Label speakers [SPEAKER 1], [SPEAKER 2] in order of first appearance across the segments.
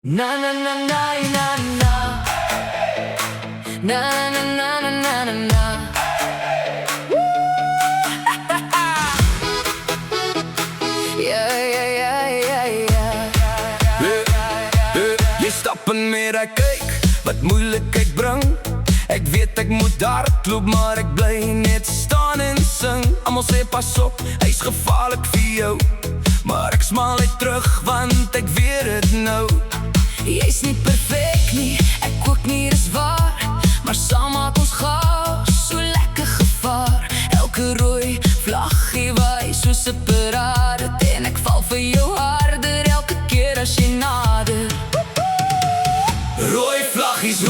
[SPEAKER 1] Na na na na na na na na na na na na na. Yeah, yeah, yeah, yeah, yeah.
[SPEAKER 2] Jy stap en meer ek kyk wat moeilikheid bring. Ek weet ek moet hardloop, maar ek bly net staan en sing. Almal sê pas op, hy's gevaarlik vir jou, maar ek smaal uit terug want ek weet het nou.
[SPEAKER 1] Jy's nie perfek nie, ek ook nie, dis waar, maar saam maak ons gas so lekker gevaar. Elke rooi vlaggie waai soos 'n parade, en ek val vir jou harder elke keer as jy nader.
[SPEAKER 2] Rooi vlaggies,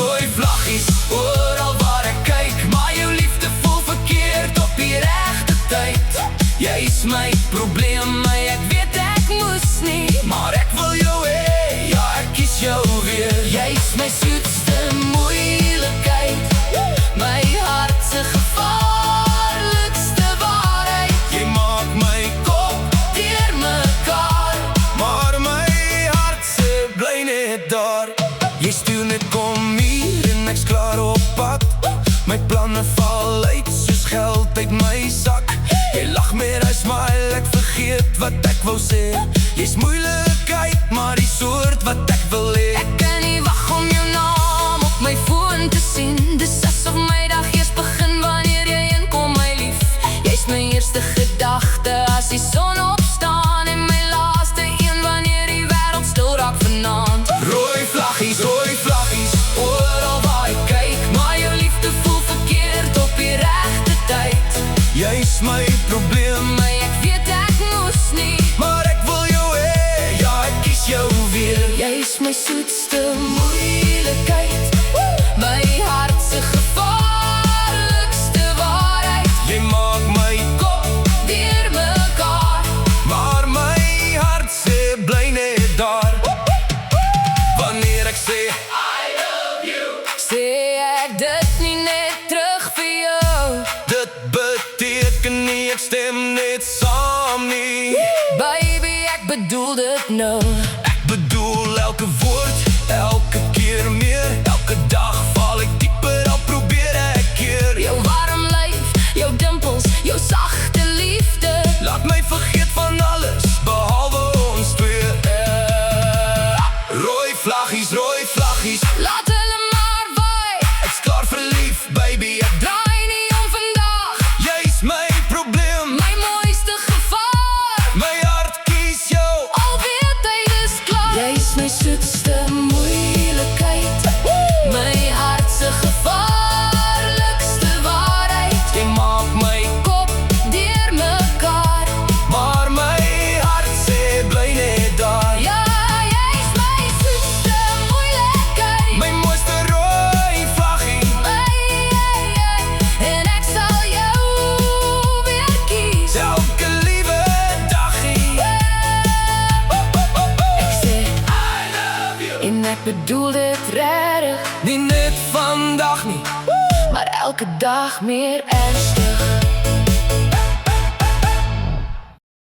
[SPEAKER 2] oral waar ek kyk, maar jou liefde voel verkeerd op die regte tyd. Jy is my probleem, maar ek weet ek moes nie, maar ek wil jou hê, ja ek kies jou weer.
[SPEAKER 1] Jy is my soetste moeilikheid, my hart se gevaarlikste waarheid.
[SPEAKER 2] Jy maak my kop
[SPEAKER 1] deurmekaar,
[SPEAKER 2] maar my hart se bly net daar. Jy stuur net kom hier en ek's klaar op pad. My planne val uit soos geld uit my sak. Jy lag met hy smile, ek vergeet wat ek wou sê. Jy's moeilikheid, maar die soort wat ek wil hê.
[SPEAKER 1] ek kan nie wag om jou naam op my foon te sien. Dis asof my dag eers begin wanneer jy inkom, my lief. Jy's my eerste gedagte as die son opstaan, en my laaste een wanneer die wêreld stil raak vanaand.
[SPEAKER 2] Rooi vlaggies, oral waar ek kyk,
[SPEAKER 1] Maar jou liefde voel verkeerd op die regte tyd.
[SPEAKER 2] jy's my probleem,
[SPEAKER 1] Maar ek weet ek moes nie,
[SPEAKER 2] maar ek wil jou hê, ja ek kies jou weer.
[SPEAKER 1] jy is my soetste moeilikheid, my hart se gevaarlikste waarheid.
[SPEAKER 2] Jy maak my kop,
[SPEAKER 1] Deurmekaar,
[SPEAKER 2] maar my hart sê bly net daar. Wanneer ek sê
[SPEAKER 1] sê ek dit nie net terug vir jou.
[SPEAKER 2] dit beteken nie ek stem net saam nie.
[SPEAKER 1] Baby, ek bedoel dit nou.
[SPEAKER 2] Ek bedoel elke woord, elke keer meer. Elke dag val ek dieper, al probeer ek keer.
[SPEAKER 1] Jou warm lyf, jou dimpels, jou sagte liefde.
[SPEAKER 2] Laat my vergeet van alles, behalwe ons twee. Rooi vlaggies,
[SPEAKER 1] Laat hulle maar waai,
[SPEAKER 2] ek's klaar verlief, baby. Ek
[SPEAKER 1] draai nie om vandag.
[SPEAKER 2] jy's my probleem,
[SPEAKER 1] My mooiste gevaar,
[SPEAKER 2] my hart kies jou.
[SPEAKER 1] al weet hy dis klaar. Jy is my soetste moeilikheid, my hart se gevaarlikste waarheid.
[SPEAKER 2] Jy maak my
[SPEAKER 1] Kop deurmekaar,
[SPEAKER 2] maar my hart sê bly net daar.
[SPEAKER 1] ja, jy is my soetste moeilikheid.
[SPEAKER 2] My mooiste rooi vlaggie,
[SPEAKER 1] En ek sal jou weer kies.
[SPEAKER 2] elke liewe daggie.
[SPEAKER 1] Ek sê,
[SPEAKER 2] I love you.
[SPEAKER 1] en ek bedoel dit regtig,
[SPEAKER 2] Nie net vandag nie,
[SPEAKER 1] maar elke dag meer ernstig.